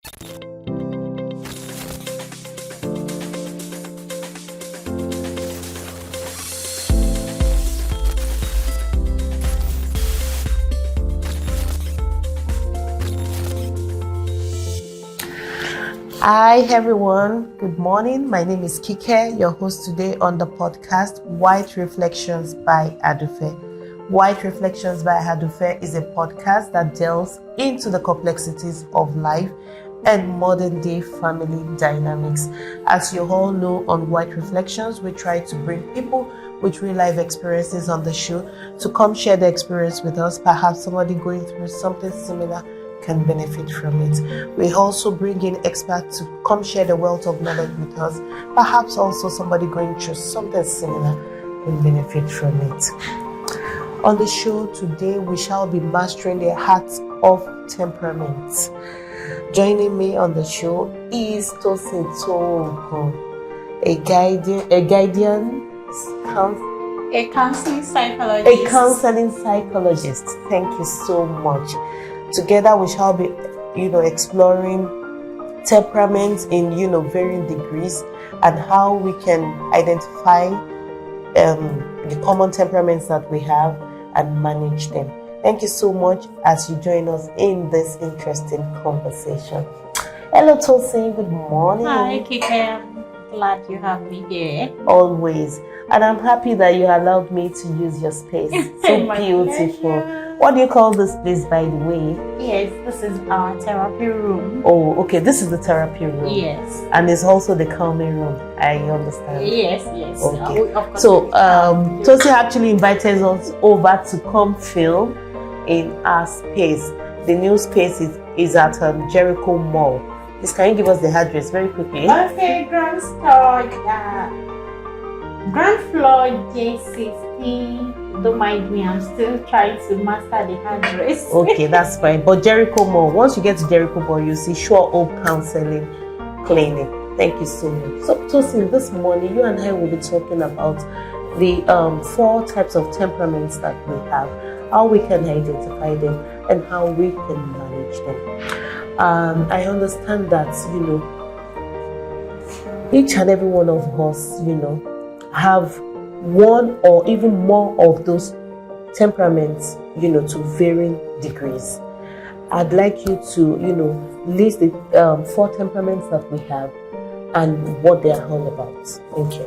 Hi everyone, good morning. My name is Kike, your host today on the podcast White Reflections by Adufe. White Reflections by Adufe is a podcast that delves into the complexities of life and modern day family dynamics. As you all know, on White Reflections, we try to bring people with real life experiences on the show to come share the experience with us. Perhaps somebody going through something similar can benefit from it. We also bring in experts to come share the wealth of knowledge with us. Perhaps also somebody going through something similar can benefit from it. On the show today, we shall be mastering the Art of Temperament. Joining me on the show is Tosin Toko, a counseling psychologist. Thank you so much. Together we shall be, exploring temperaments in, varying degrees and how we can identify the common temperaments that we have and manage them. Thank you so much as you join us in this interesting conversation. Hello, Tosin. Good morning. Hi, Kike. I'm glad you have me here. Always. And I'm happy that you allowed me to use your space. So beautiful. Pleasure. What do you call this place, by the way? Yes, this is our therapy room. Oh, okay. This is the therapy room. Yes. And it's also the calming room. I understand. Yes. Okay. Of course So, Tosi actually invited us over to come film in our space. The new space is at Jericho Mall. Please, can you give us the address very quickly? Okay, ground floor J60. Don't mind me, I'm still trying to master the address. Okay, that's fine. But Jericho Mall, once you get to Jericho Mall, you see Sure Hope Counseling Clinic. Thank you so much. So, Tosin, this morning, you and I will be talking about the 4 types of temperaments that we have, how we can identify them, and how we can manage them. I understand that, each and every one of us, have one or even more of those temperaments, to varying degrees. I'd like you to, list the 4 temperaments that we have and what they are all about. Thank you.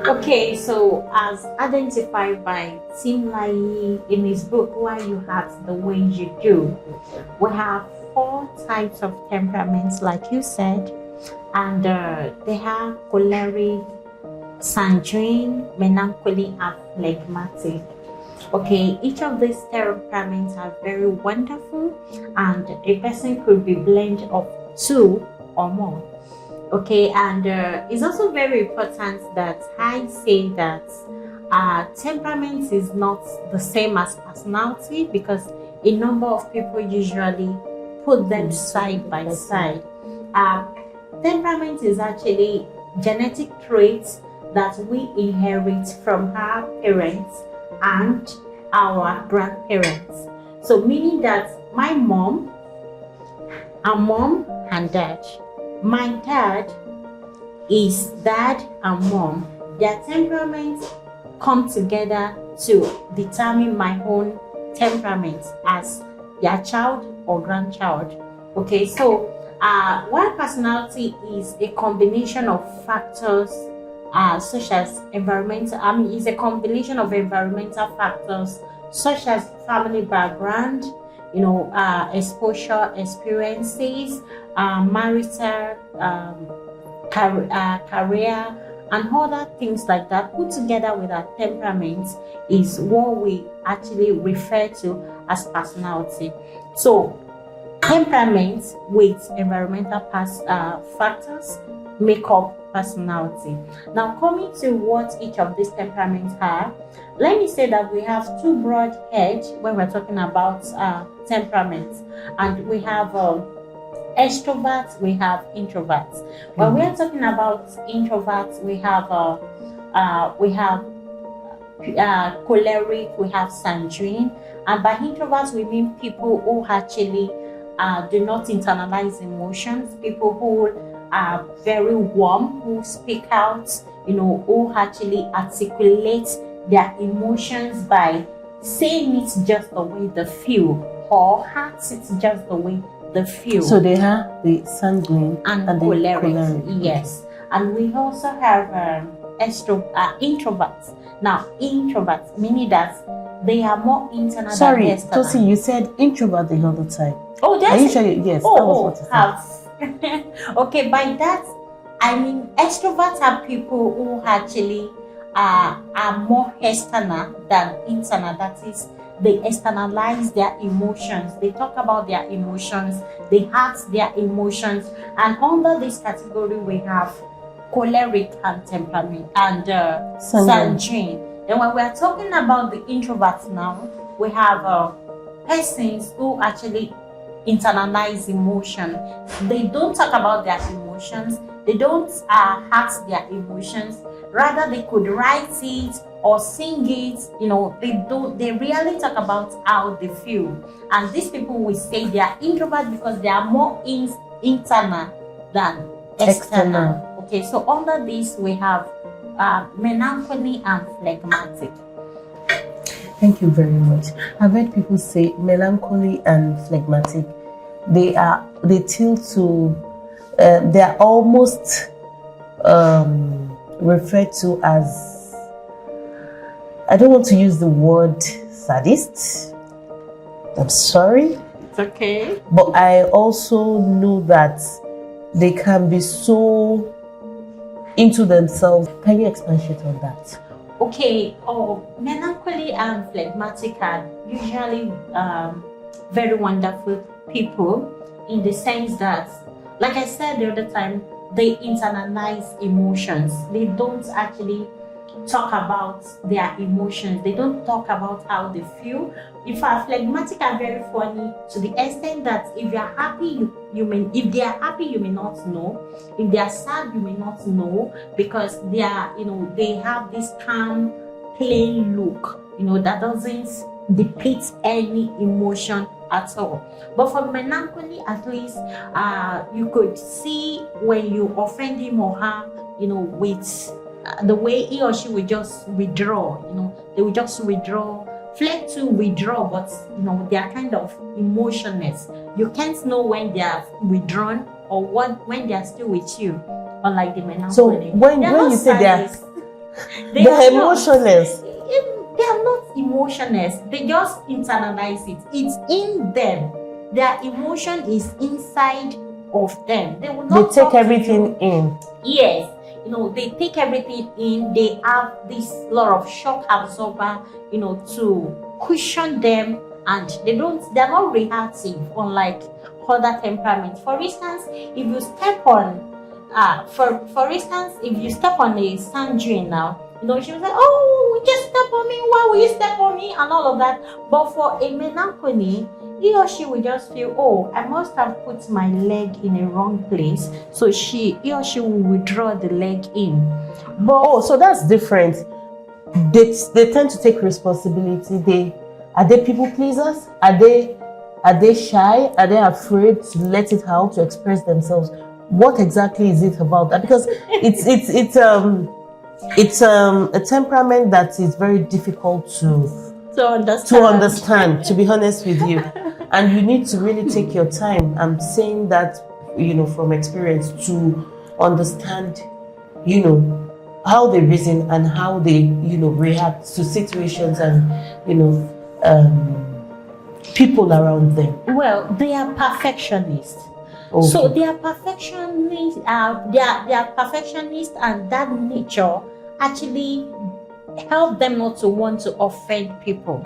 Okay, so as identified by Tim Lai in his book, Why You Act the Way You Do, we have 4 types of temperaments, like you said, and they have choleric, sanguine, melancholy, and phlegmatic. Okay, each of these temperaments are very wonderful, and a person could be blended of 2 or more. Okay, and it's also very important that I say that temperament is not the same as personality, because a number of people usually put them side by side. Temperament is actually genetic traits that we inherit from our parents and our grandparents. So meaning that my mom and dad. My dad is dad and mom. Their temperaments come together to determine my own temperament as their child or grandchild. Okay, so while personality is a combination of factors such as is a combination of environmental factors such as family background, exposure, experiences, marital, career, and other things like that, put together with our temperament, is what we actually refer to as personality. So, temperament with environmental factors make up personality. Now, coming to what each of these temperaments are, let me say that we have 2 broad heads when we're talking about temperaments, and we have extroverts, we have introverts. When we are talking about introverts, we have choleric, we have sanguine, and by introverts we mean people who actually do not internalize emotions, people who are very warm, who speak out, who actually articulate their emotions by saying it just the way they feel, or acts it just the way they feel. So they have the sanguine and the choleric. Yes. And we also have introverts. Now, introverts, meaning that they are more internal than external. Tosi, you said introvert the other time. Oh, that's Are you sure? Yes, that was what you said. Okay, by that, I mean extroverts are people who actually are more external than internal. That is, they externalize their emotions. They talk about their emotions. They act their emotions. And under this category, we have choleric and temperament and sanguine. And when we are talking about the introverts now, we have persons who actually internalize emotion. They don't talk about their emotions. They don't act their emotions. Rather, they could write it or sing it. They really talk about how they feel. And these people will say they are introverts because they are more internal than external. Okay, so under this we have melancholy and phlegmatic. Thank you very much. I've heard people say melancholy and phlegmatic. They tilt to. They are almost referred to as. I don't want to use the word sadist. I'm sorry. It's okay. But I also know that they can be so into themselves. Can you expatiate on that? Okay, melancholy and phlegmatic are usually very wonderful people, in the sense that, like I said the other time, they internalize emotions. They don't actually talk about their emotions. They don't talk about how they feel. In fact, phlegmatic are very funny to the extent that if you are happy, if they are happy, you may not know. If they are sad, you may not know, because they are, they have this calm, plain look, that doesn't depict any emotion at all. But for melancholy, at least, you could see when you offend him or her, with the way he or she will just withdraw. They will just withdraw. Flag to withdraw, but they are kind of emotionless. You can't know when they are withdrawn or when they are still with you. Unlike the melancholy. So when you say they are emotionless, they are not emotionless. They just internalize it. It's in them. Their emotion is inside of them. They will not. They take everything in. Yes. They take everything in. They have this lot of shock absorber, to cushion them, and they're not reactive, unlike other temperaments. For instance, if you step on, if you step on a sanguine now, she will say, "Oh, you just step on me. Why will you step on me?" and all of that. But for a melancholy, he or she will just feel, "Oh, I must have put my leg in a wrong place," so he or she will withdraw the leg in. But so that's different. They tend to take responsibility. Are they people pleasers? Are they shy? Are they afraid to let it out, to express themselves? What exactly is it about that? Because it's a temperament that is very difficult to understand, to be honest with you. And you need to really take your time. I'm saying that, from experience, to understand, how they reason and how they, react to situations and, people around them. Well, they are perfectionists. Okay. So they are perfectionists. They are perfectionists, and that nature actually help them not to want to offend people.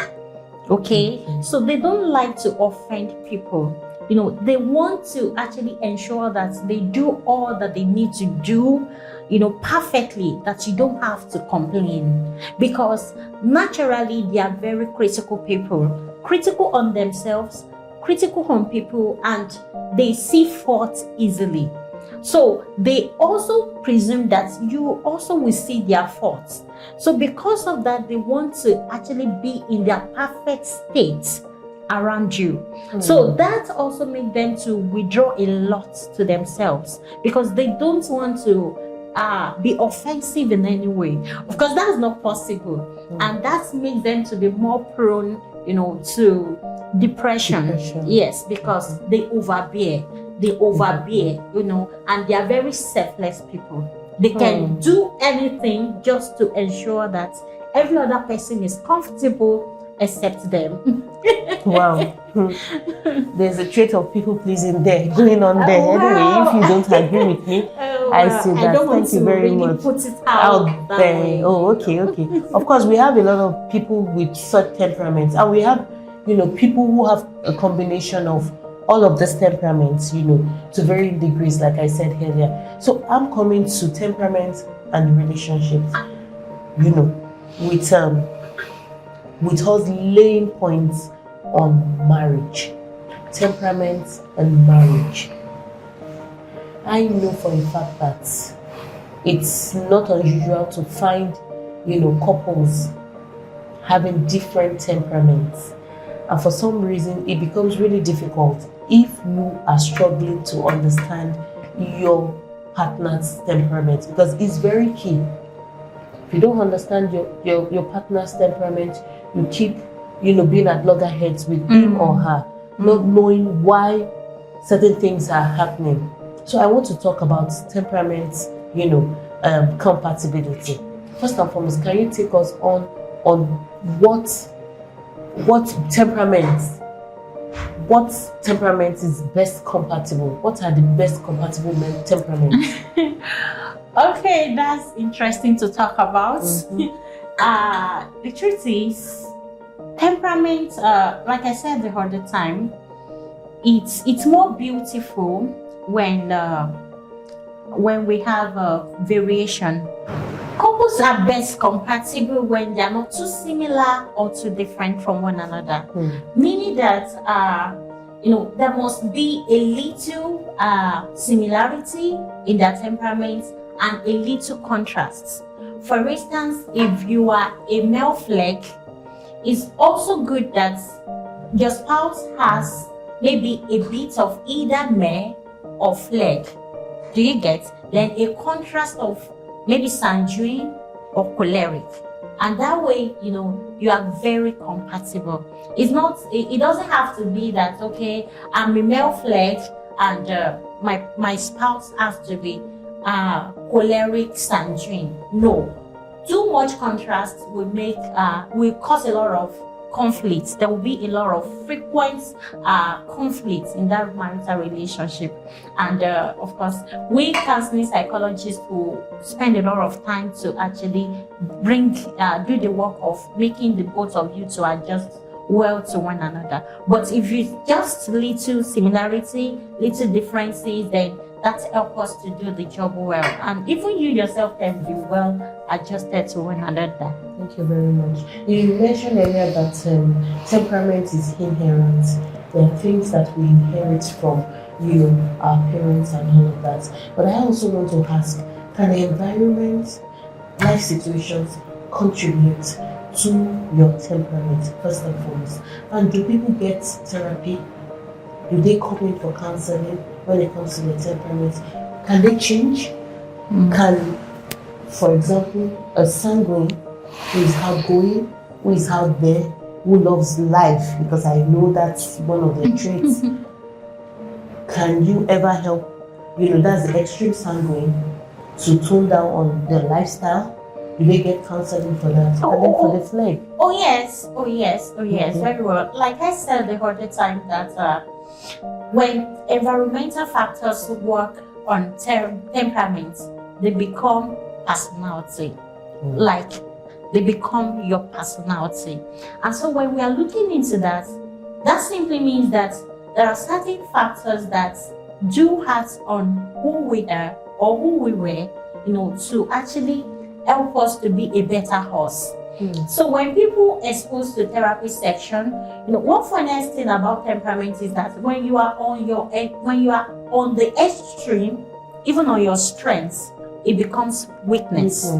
Okay, so they don't like to offend people. They want to actually ensure that they do all that they need to do, perfectly, that you don't have to complain, because naturally they are very critical people, critical on themselves, critical on people, and they see fault easily. So they also presume that you also will see their faults. So because of that, they want to actually be in their perfect state around you. So that also makes them to withdraw a lot to themselves because they don't want to be offensive in any way. Of course, that's not possible, and that makes them to be more prone, to depression. Yes, because they overbear, and they are very selfless people. They can do anything just to ensure that every other person is comfortable except them. Wow. There's a trait of people pleasing there going on there. Anyway, if you don't agree with me, I see that. Thank you very much. Put it out there. Oh, okay. Of course, we have a lot of people with such temperaments, and we have, people who have a combination of all of these temperaments, to varying degrees, like I said earlier. So I'm coming to temperament and relationships, with us laying points on marriage, temperament and marriage. I know for a fact that it's not unusual to find, couples having different temperaments. And for some reason, it becomes really difficult if you are struggling to understand your partner's temperament, because it's very key. If you don't understand your partner's temperament, you keep, being at loggerheads with him or her, not knowing why certain things are happening. So I want to talk about temperament, compatibility. First and foremost, can you take us on what temperament is best compatible? What are the best compatible temperaments? Okay, that's interesting to talk about. The truth is, temperament, like I said the other time, it's more beautiful when we have a variation. Couples are best compatible when they are not too similar or too different from one another. Meaning that there must be a little similarity in their temperaments and a little contrast. For instance, if you are a male flag, it's also good that your spouse has maybe a bit of either male or flag. Do you get? Then a contrast of maybe sanguine or choleric. And that way, you are very compatible. It doesn't have to be that, okay, I'm a male flag and my spouse has to be choleric sanguine. No. Too much contrast will cause a lot of conflicts. There will be a lot of frequent conflicts in that marital relationship. And of course, we counseling psychologists will spend a lot of time to actually do the work of making the both of you to adjust well to one another. But if you just little similarity, little differences, then that helps us to do the job well. And even you yourself can be well adjusted to one another. Thank you very much. You mentioned earlier that temperament is inherent. There are things that we inherit from our parents and all of that. But I also want to ask, can the environment, life situations contribute to your temperament, first and foremost? And do people get therapy? Do they come in for counseling when it comes to their temperament? Can they change? Can, for example, a sanguine who is outgoing, who is out there, who loves life, because I know that's one of their traits, can you ever help, that's the extreme sanguine, to tone down on their lifestyle? Do they get counseling for that? And then for the flag? Oh yes, very well. Like I said the other time that when environmental factors work on temperament, they become personality. Like they become your personality. And so when we are looking into that, that simply means that there are certain factors that do hurt on who we are or who we were, to actually help us to be a better us. So when people exposed to therapy section, one funniest thing about temperament is that when you are on the extreme, even on your strengths, it becomes weakness.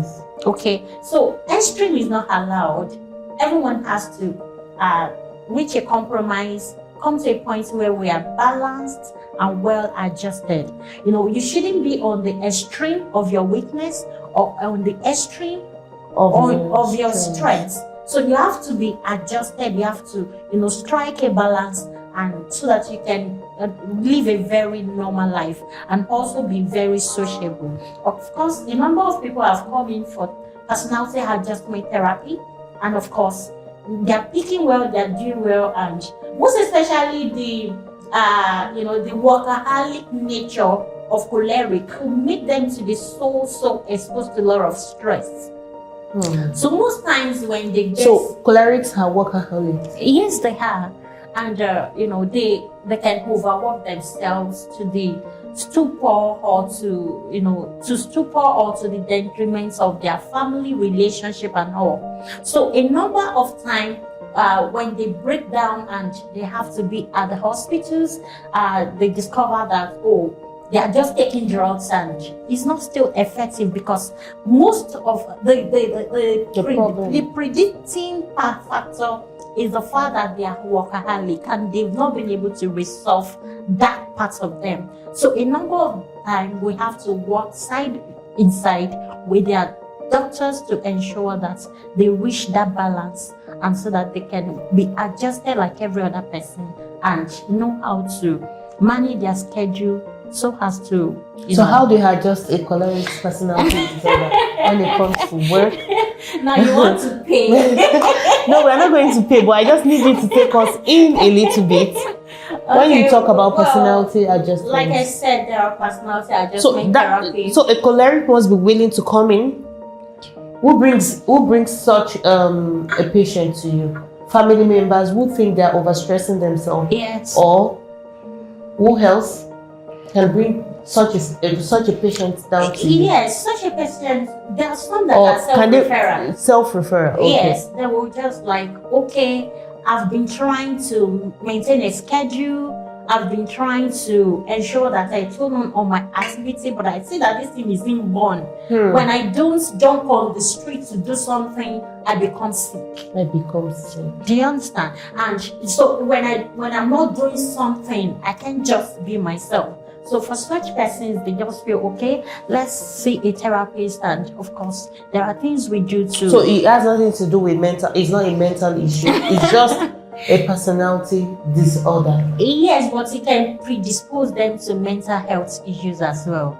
Okay, so extreme is not allowed. Everyone has to reach a compromise, come to a point where we are balanced and well adjusted. You shouldn't be on the extreme of your weakness or on the extreme of your strength. So you have to be adjusted. You have to, strike a balance, and so that you can live a very normal life and also be very sociable. Of course, a number of people have come in for personality adjustment therapy, and of course, they're picking well, they're doing well, and most especially the workaholic nature of choleric who make them to be so exposed to a lot of stress. So most times when they get... So cholerics are workaholics? Yes, they are. And they can overwork themselves to the stupor or to the detriment of their family relationship and all. So a number of times when they break down and they have to be at the hospitals, they discover that they are just taking drugs and it's not still effective, because most of the predicting factor is the fact that they are workaholic and they've not been able to resolve that part of them. So a number of times we have to work side inside with their doctors to ensure that they reach that balance, and so that they can be adjusted like every other person and know how to manage their schedule so as to... So how do you adjust a choleric personality disorder when it comes to work? Now you want to pay. No, we're not going to pay, but I just need you to take us in a little bit. When you talk about personality adjustment. Like I said, there are personality adjustment therapy. So a choleric must be willing to come in. Who brings such a patient to you? Family members who think they're overstressing themselves? Yes. Or who else can bring such a patient down to you? Yes, such a patient. There are some that are self-referral. Self-referral, okay. Yes, they will just like, okay, I've been trying to maintain a schedule. I've been trying to ensure that I tune on my activity, but I see that this thing is being born. When I don't jump on the street to do something, I become sick. Do you understand? And so when I'm not doing something, I can't just be myself. So for such persons, they just feel, okay, let's see a therapist, and of course, there are things we do too. So it has nothing to do with mental. It's not a mental issue. It's just a personality disorder. Yes, but it can predispose them to mental health issues as well.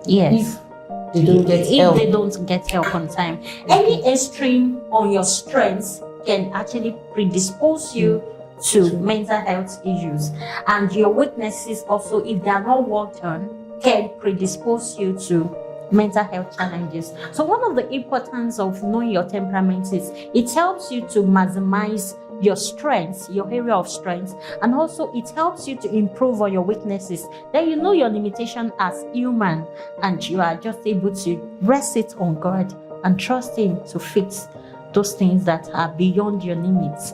Yes. If they don't get help. If they don't get help on time. Any extreme on your strengths can actually predispose you to mental health issues. And your weaknesses also, if they are not worked on, can predispose you to mental health challenges. So one of the importance of knowing your temperament is it helps you to maximize your strengths, your area of strength, and also it helps you to improve on your weaknesses. Then you know your limitation as human, and you are just able to rest it on God and trust Him to fix those things that are beyond your limits.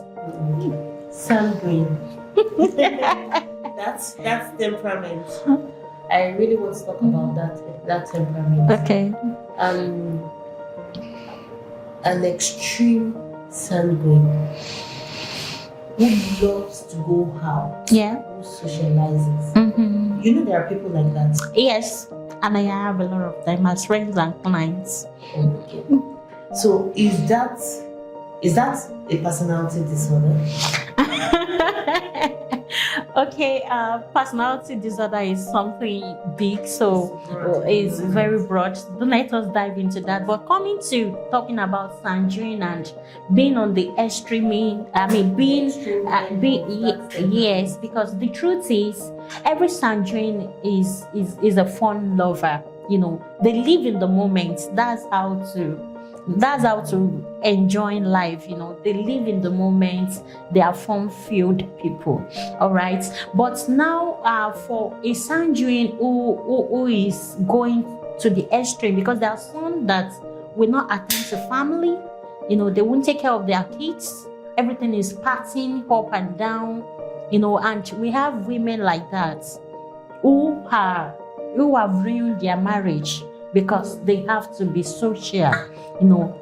Sanguine. That's temperament. I really want to talk about that temperament. Okay. An extreme sanguine who loves to go out. Yeah. Who socializes. Mm-hmm. You know there are people like that. Yes, and I have a lot of them as friends and clients. Okay. So is that a personality disorder? Okay, personality disorder is something big, so it's very broad. Don't let us dive into that. But coming to talking about sanguine and being on the extreme, yes, because the truth is, every sanguine is a fun lover. They live in the moment. That's how to enjoy life. They live in the moment. They are fun-filled people. All right. But now, for a sanguine who is going to the extreme, because there are some that will not attend to family. They won't take care of their kids. Everything is partying up and down. And we have women like that who have ruined their marriage. because they have to be social.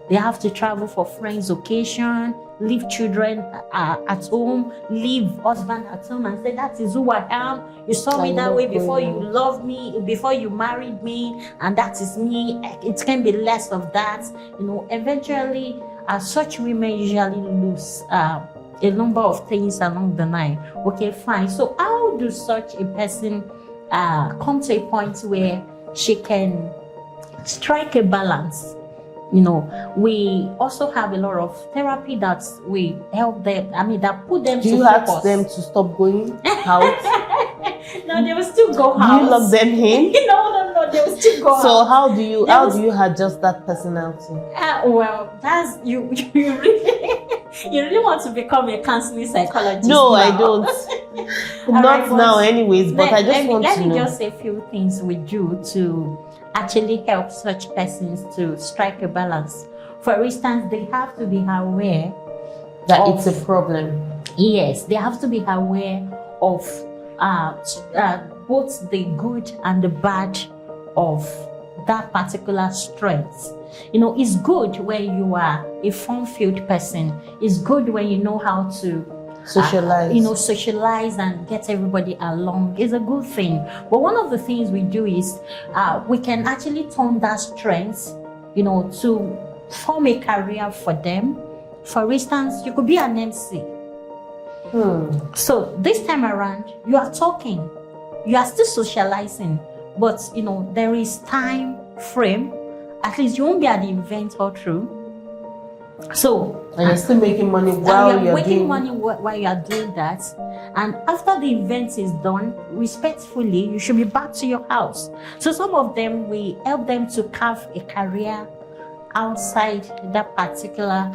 They have to travel for friends' occasion, leave children at home, leave husband at home and say, that is who I am. You saw me that way before you loved me, before you married me, and that is me. It can be less of that. Eventually, such women usually lose a number of things along the line. Okay, fine. So how do such a person come to a point where she can strike a balance? We also have a lot of therapy that we help them. That put them to focus. Do you ask them to stop going out? No, they will still go out. Do you lock them in? No, they will still go out. So how do you adjust that personality? Well, that's you really you really want to become a counseling psychologist? No, now. I don't. Not now, anyways. But I just want to know. Let me just say a few things we do to actually help such persons to strike a balance. For instance, they have to be aware that it's a problem. Yes, they have to be aware of both the good and the bad of that particular strength. It's good when you are a fun-filled person. It's good when you know how to socialize. Socialize and get everybody along. Is a good thing. But one of the things we do is we can actually turn that strength, to form a career for them. For instance, you could be an MC. So this time around, you are talking, you are still socializing, but there is time frame. At least you won't be at the event all through. So and you're still making money while you're making money while you are doing that. And after the event is done, respectfully, you should be back to your house. So some of them, we help them to carve a career outside that particular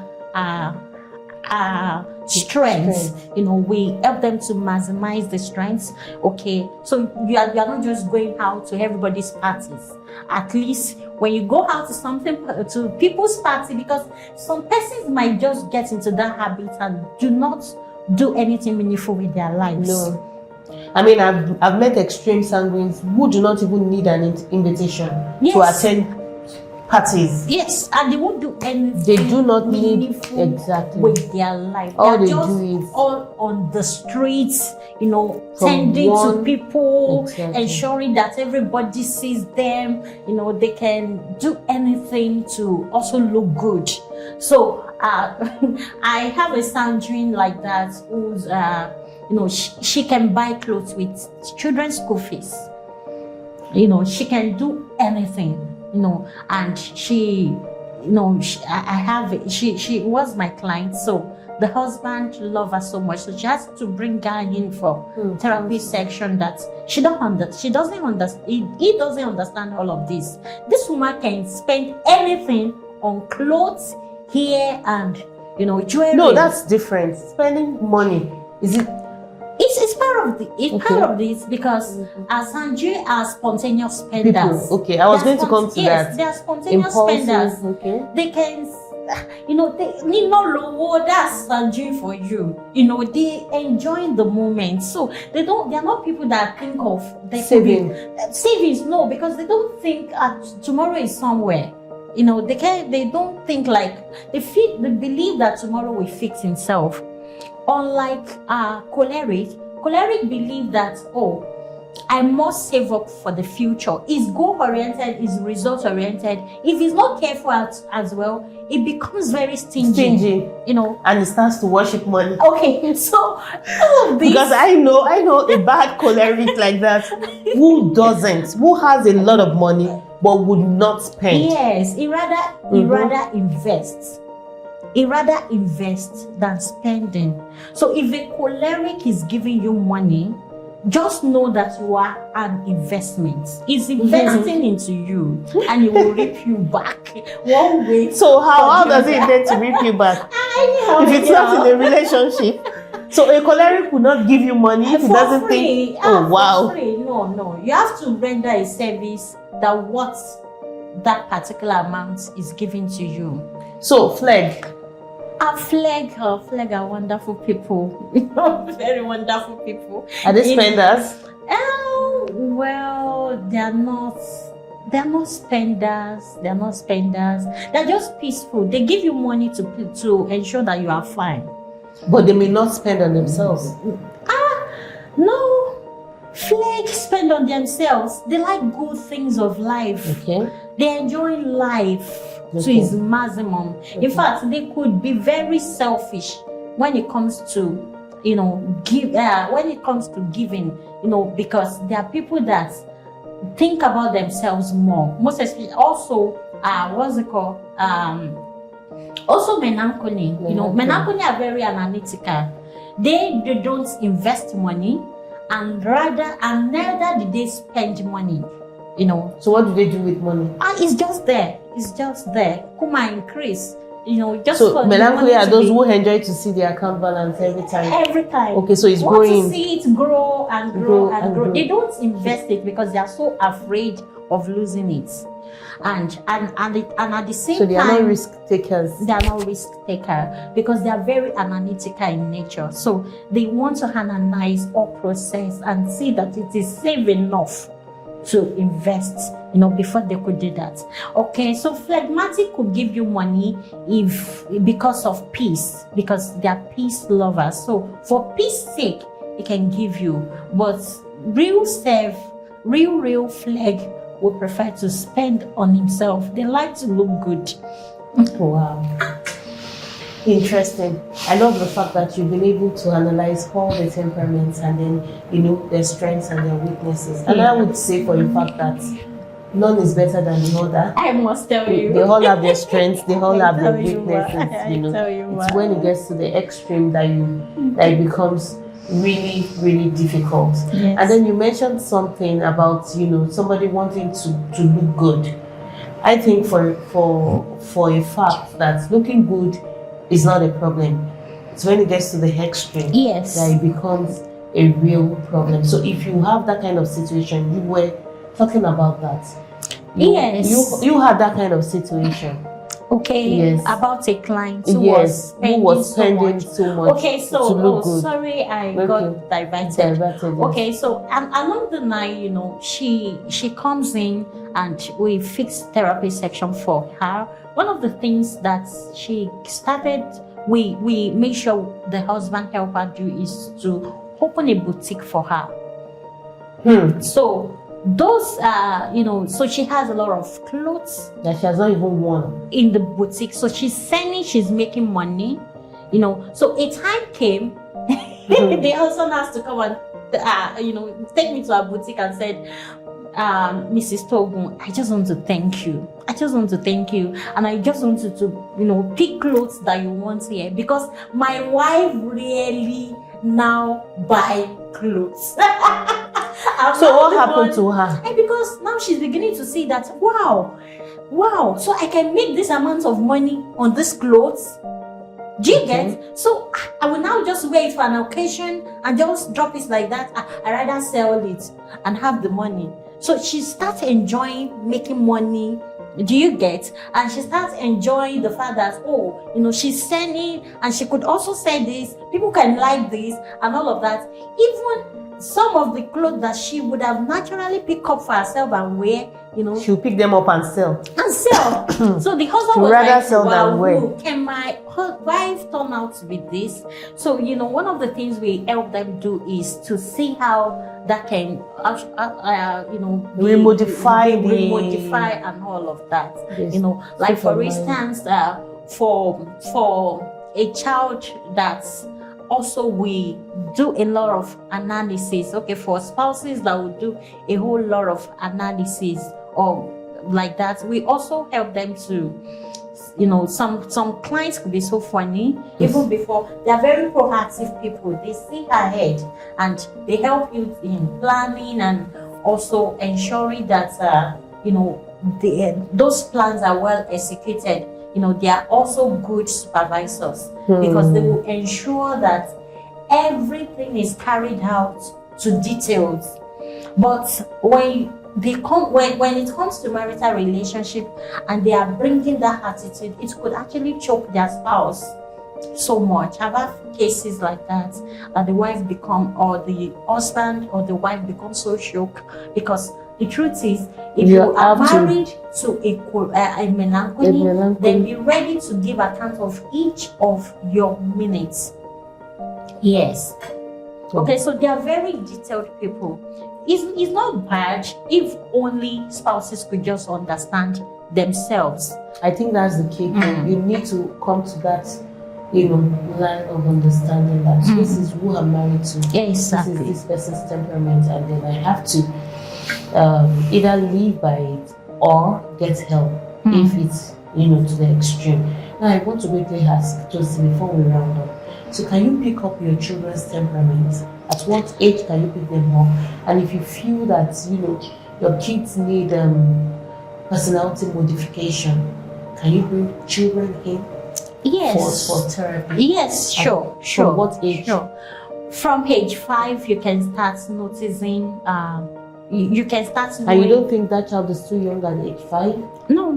strengths. We help them to maximize the strengths. Okay, so you are not just going out to everybody's parties. At least when you go out to people's party, because some persons might just get into that habit and do not do anything meaningful with their lives. No. I've met extreme sanguines who do not even need an invitation to attend parties. Yes, and they won't do anything. They do not need exactly with their life. All they just do is all on the streets, tending to people, ensuring that everybody sees them. They can do anything to also look good. So I have a sanguine like that who's she can buy clothes with children's school fees. She can do anything. And she was my client. So the husband loved her so much, so she has to bring her in for therapy section. That he doesn't understand all of this. This woman can spend anything on clothes, hair, and jewelry. No, that's different. Spending money, is it? It's part of this because as Sanjay are spontaneous spenders. People. Okay, I was going to come to that. Yes, they are spontaneous spenders. Okay. They can, they need no low. That's Sanjay for you. They enjoy the moment. So they are not people that think of savings. No, because they don't think tomorrow is somewhere. They don't think like they believe that tomorrow will fix himself. Unlike choleric believe that, I must save up for the future. Is goal-oriented, is result-oriented. If he's not careful as well, it becomes very stingy. And he starts to worship money. Okay, so because I know a bad choleric like that who has a lot of money but would not spend. Yes, he rather invests. He rather invests than spending. So if a choleric is giving you money, just know that you are an investment. He's investing into you, and he will reap you back one way. So how does he intend to reap you back? If it's not in a relationship. So a choleric will not give you money if he doesn't think, wow. Free. No. You have to render a service that particular amount is given to you. So flag. Flag are wonderful people. Very wonderful people. Are they spenders? Well, they are not They're not spenders. They're not spenders. They're just peaceful. They give you money to ensure that you are fine. But they may not spend on themselves. No. Flake spend on themselves. They like good things of life. Okay. They enjoy life to its maximum. In fact, they could be very selfish when it comes to, when it comes to giving, because there are people that think about themselves more. Most especially, also, what's it called? Also, menankoni. Menankoni are very analytical. They don't invest money, and neither do they spend money. So what do they do with money? It's just there. It's just there. Kuma increase. Just so for melancholy are those who enjoy to see their account balance every time. Every time. Okay, so it's want growing. To see it grow and grow and grow. They don't invest it because they are so afraid of losing it. And at the same time, so they are not risk takers. They are not risk taker because they are very analytical in nature. So they want to analyze or process and see that it is safe enough to invest, before they could do that. Okay, so phlegmatic could give you money because of peace, because they are peace lovers. So for peace sake, it can give you. But real phleg would prefer to spend on himself. They like to look good. Wow. Interesting. I love the fact that you've been able to analyze all the temperaments and then, their strengths and their weaknesses. And I would say for a fact that none is better than the other. I must tell you. They all have their strengths, they all have their weaknesses. It's when it gets to the extreme that it becomes really, really difficult. Yes. And then you mentioned something about, somebody wanting to look good. I think for a fact that looking good is not a problem. It's when it gets to the extreme that it becomes a real problem. So if you have that kind of situation, you were talking about that. You had that kind of situation. Okay. Yes. About a client who was spending so much. Okay, so to look good. Sorry, I got diverted. Yes. Okay, so along the line, she comes in and we fix therapy section for her. One of the things that she started, we make sure the husband help her do is to open a boutique for her. So those so she has a lot of clothes that she has not even worn in the boutique. So she's making money, So a time came, the husband has to come and take me to her boutique and said, Mrs. Togun, I just want to thank you. And I just want you to, pick clothes that you want here because my wife really now buy clothes. So what happened to her? Because now she's beginning to see that, wow, so I can make this amount of money on these clothes. Do you get? So I will now just wear it for an occasion and just drop it like that. I rather sell it and have the money. So she starts enjoying making money. Do you get? And she starts enjoying the fact that, she's selling and she could also sell this. People can like this and all of that. Even some of the clothes that she would have naturally picked up for herself and wear, she'll pick them up and sell. So the husband was rather like, sell than wear. Can my wife turn out to be this? So, one of the things we help them do is to see how that can, remodify and all of that. Yes. Like for instance, for a child that's also we do a lot of analysis. Okay, for spouses that will do a whole lot of analysis or like that. We also help them to, some clients could be so funny. Even before, they are very proactive people. They see ahead and they help you in planning and also ensuring that those plans are well executed. They are also good supervisors because they will ensure that everything is carried out to details. But when it comes to marital relationship and they are bringing that attitude, it could actually choke their spouse so much. I've had cases like that the wife become, or the husband or the wife become so shocked because the truth is, if you are married to a melancholy, then be ready to give account of each of your minutes. Yes. Okay, so they are very detailed people. It's not bad if only spouses could just understand themselves. I think that's the key thing. You need to come to that, line of understanding that this is who I'm married to. Exactly. This is this person's temperament, and then I have to either live by it or get help if it's to the extreme. Now I want to quickly ask, just before we round up. So can you pick up your children's temperament? At what age can you pick them up? And if you feel that your kids need personality modification, can you bring children in? Yes. For therapy? Yes, sure. From what age? Sure. From age 5, you can start noticing. You can start. And you don't think that child is too young at age 5? No.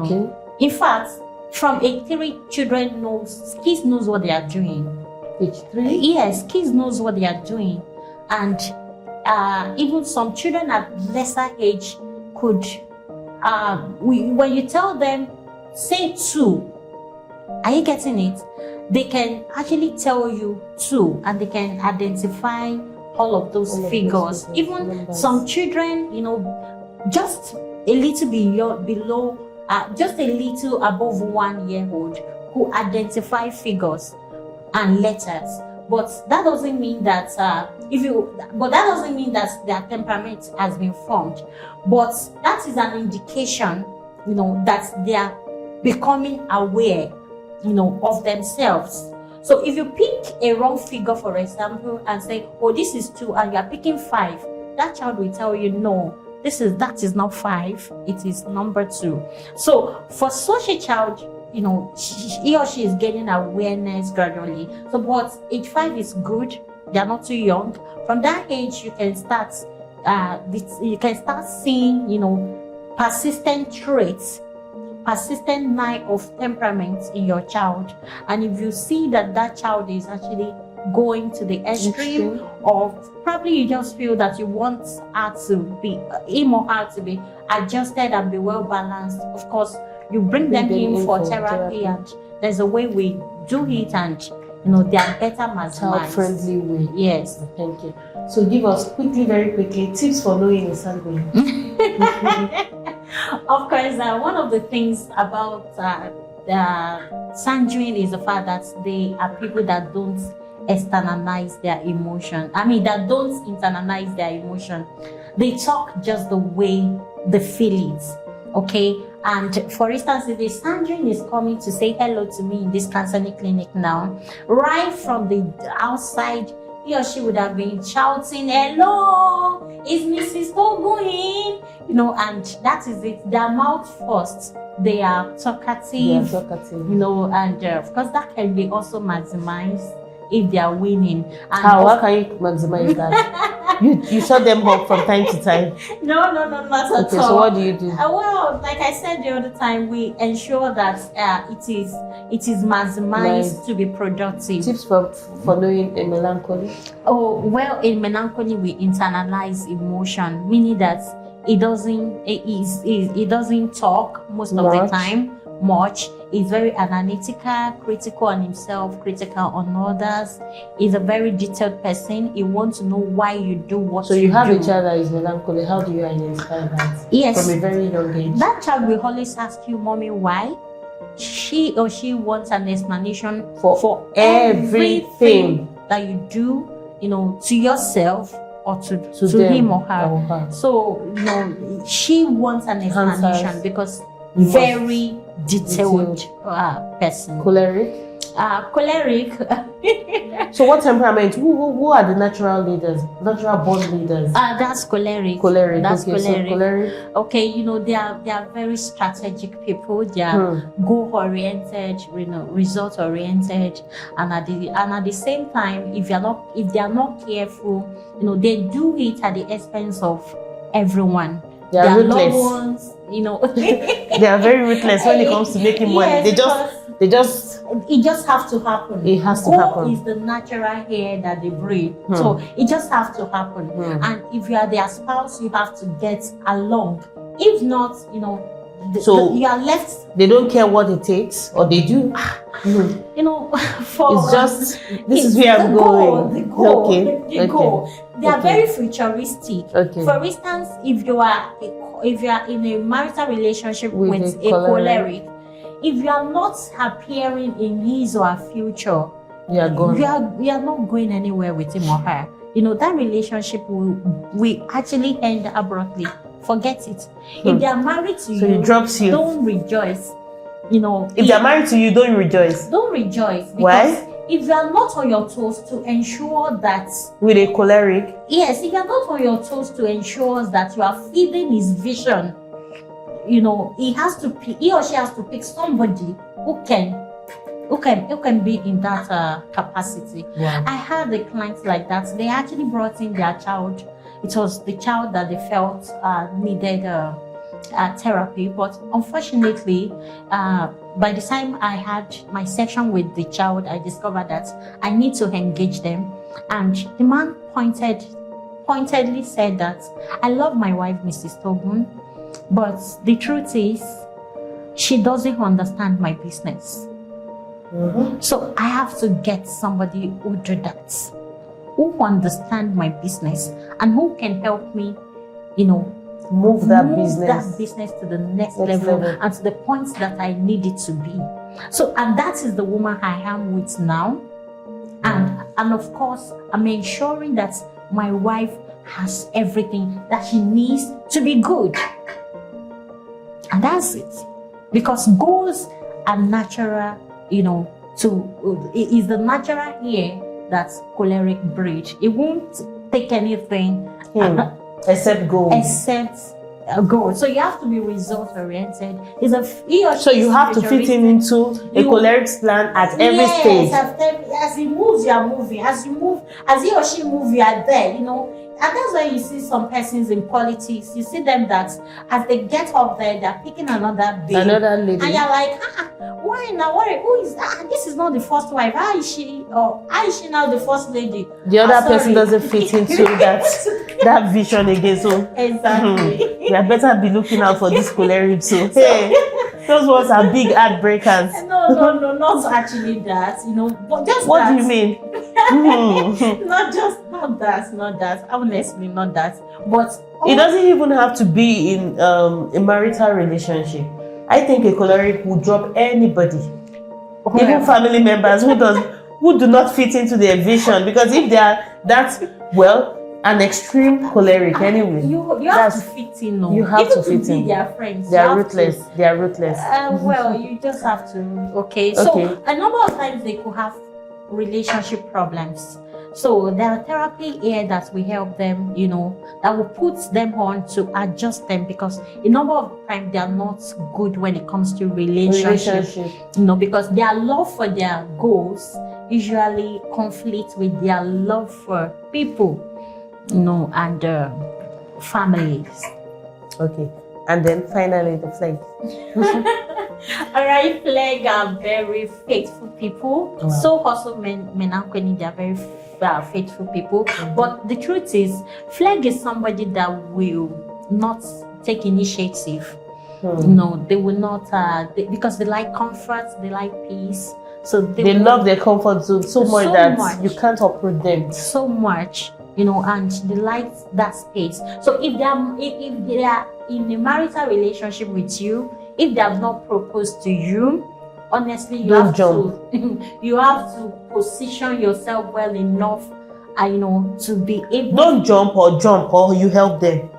Okay. In fact, from age 3, kids knows what they are doing. Age 3? Yes, kids knows what they are doing, and even some children at lesser age could. When you tell them, say 2, are you getting it? They can actually tell you 2, and they can identify all of those figures. Even numbers. Some children, just a little below, just a little above 1 year old, who identify figures and letters. But that doesn't mean that their temperament has been formed. But that is an indication, that they are becoming aware, of themselves. So if you pick a wrong figure, for example, and say, oh, this is 2, and you are picking 5, that child will tell you, no, that is not 5, it is number 2. So for such a child, he or she is gaining awareness gradually. So, but age 5 is good. They are not too young. From that age, you can start seeing, persistent traits, persistent night of temperament in your child. And if you see that child is actually going to the extreme, or probably you just feel that you want him or her to be adjusted and be well balanced, of course, you bring them in for therapy, and there's a way we do it, and they are better maximized. Child-friendly way. Yes. Thank you. So give us very quickly, tips for knowing a sanguine. Of course, one of the things about the sanguine is the fact that they are people that don't externalize their emotion. That don't internalize their emotion. They talk just the way they feel it. Okay. And for instance, if a sanguine is coming to say hello to me in this counseling clinic now, right from the outside, he or she would have been shouting, "Hello, is Mrs. Togo in?" And that is it. Their mouth first. They are talkative. And of course that can be also maximized if they are winning. And how can you maximize that? You shut them up from time to time? No, not at all. Okay, so what do you do? Well, like I said the other time, we ensure that it is maximized to be productive. Tips for knowing a melancholy? Oh, well, in melancholy we internalize emotion, meaning that it doesn't talk most of the time much. He's very analytical, critical on himself, critical on others. He's a very detailed person. He wants to know why you do what you do. So you have a child that is melancholy. How do you identify that? Yes. From a very young age. That child will always ask you, "Mommy, why?" She or she wants an explanation for everything that you do, to yourself or to him or her. So, she wants an explanation because very detailed person. Choleric. Choleric. So what temperament? Who are the natural leaders? Natural born leaders? That's choleric. That's choleric. So choleric. Okay, they are very strategic people. They are goal oriented, result oriented, and at the same time, if they are not careful, they do it at the expense of everyone. They are ruthless. Loved ones, They are very ruthless when it comes to making money. They just it just has to happen. It has to Goat happen. is the natural hair that they breed. So it just has to happen. And if you are their spouse, you have to get along. If not, you are left. They don't care what it takes, or they do. For it's just this is where I'm going. The goal. They are Okay. very futuristic. Okay. For instance, if you are in a marital relationship with a choleric, if you are not appearing in his or her future, you are gone. You are not going anywhere with him or her. That relationship will actually end abruptly. Forget it. If they are married to so it drops you. Don't rejoice. If they are married to you, don't rejoice. Don't rejoice. Because why? If you are not on your toes to ensure that with a choleric, yes, if you are not on your toes to ensure that you are feeding his vision, he or she has to pick somebody who can be in that capacity. Wow. I had a client like that. They actually brought in their child. It was the child that they felt needed therapy, but unfortunately, by the time I had my session with the child, I discovered that I need to engage them. And the man pointedly said that I love my wife, Mrs. Tobin, but the truth is, she doesn't understand my business. So I have to get somebody who do that, who understand my business and who can help me, move that business to the next level and to the points that I need it to be. So, and that is the woman I am with now. And of course, I'm ensuring that my wife has everything that she needs to be good. And that's it. Because goals are natural, it is the natural hair that choleric breed. It won't take anything except goals. Goals. So you have to be result oriented. So you have to fit him into a choleric's plan at every stage. As he moves, you are moving. As he or she moves, you are there. And that's why you see some persons in politics. You see them that as they get up there, they're picking another lady. And you're like, why now? Who is that? This is not the first wife. How is she? Or how is she now the first lady? The other person doesn't fit into that vision again. So exactly. You had better be looking out for this choleric too. Hey, those ones are big heartbreakers. No, not actually that. But just what do you mean? Not that. Honestly, not that. But it doesn't even have to be in a marital relationship. I think a choleric will drop anybody, even family members who do not fit into their vision, because if they are an extreme choleric anyway. You have to fit in. You have to fit in. Their friends. They are ruthless. They are ruthless. You just have to. Okay. So a number of times they could have relationship problems. So there are therapy here that will help them, that will put them on to adjust them, because a number of times they are not good when it comes to relationship. Because their love for their goals usually conflict with their love for people, and families. Okay. And then finally the flag. Alright, flag are very faithful people. Wow. So also Menankweni, they are very faithful people. But the truth is, flag is somebody that will not take initiative. They will not, because they like comfort, they like peace. So they love their comfort zone so much that you can't uproot them. So much. And they like that space. So if they are in a marital relationship with you, if they have not proposed to you, honestly, you have to position yourself well enough, to be able. Don't jump or you help them.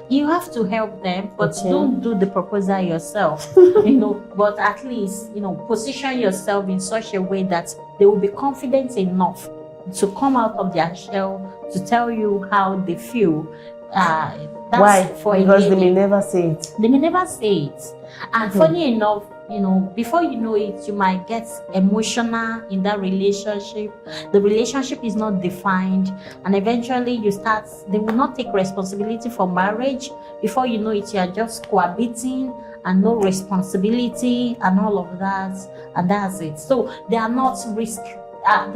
You have to help them, but don't do the proposal yourself. But at least position yourself in such a way that they will be confident enough to come out of their shell to tell you how they feel. Why? Because they may never say it. They may never say it. And funny enough, before you know it, you might get emotional in that relationship. The relationship is not defined, and eventually they will not take responsibility for marriage. Before you know it, you are just cohabiting and no responsibility and all of that, and that's it. So they are not risk. I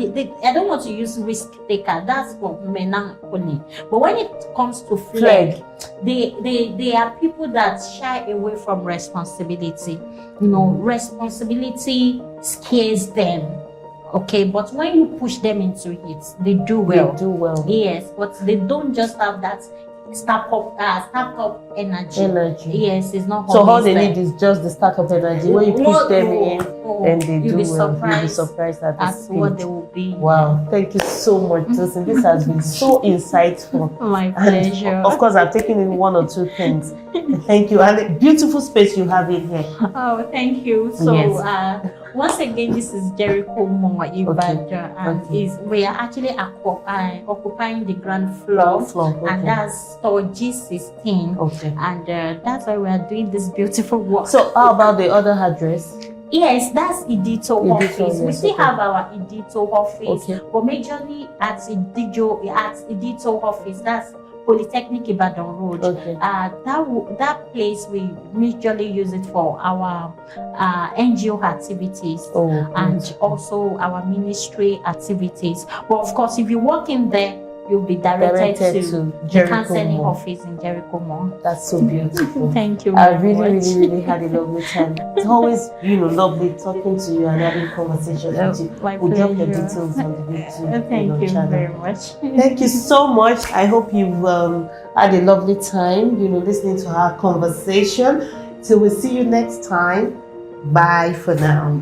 don't want to use risk taker. That's for men only. But when it comes to flag, they are people that shy away from responsibility. Responsibility scares them. Okay, but when you push them into it, they do well. They do well. Yes, but they don't just have that startup energy. Yes, it's not. So all they need is just the startup energy. When you push them in, and they do well, you'll be surprised at that's what they will be. Wow, thank you so much, Tosin. This has been so insightful. My pleasure. And of course, I've taken in one or two things. Thank you, and a beautiful space you have in here. Oh, thank you. So, once again, this is Jericho Momo Ibadan, and we are actually occupying the ground floor, and that's store G16. Okay. And that's why we are doing this beautiful work. So, how about the other address? Yes, that's Edito office. We still have our Edito office, but majorly at Edito office. That's Polytechnic Ibadan Road. That place we majorly use it for our NGO activities and also our ministry activities. But of course, if you walk in there, you'll be directed to the counseling office in Jericho Mall. That's so beautiful. Thank you. I really had a lovely time. It's always lovely talking to you and having conversations with you. We'll drop your details on the YouTube Thank you channel. very much. Thank you so much. I hope you've had a lovely time, listening to our conversation. Till we see you next time. Bye for now.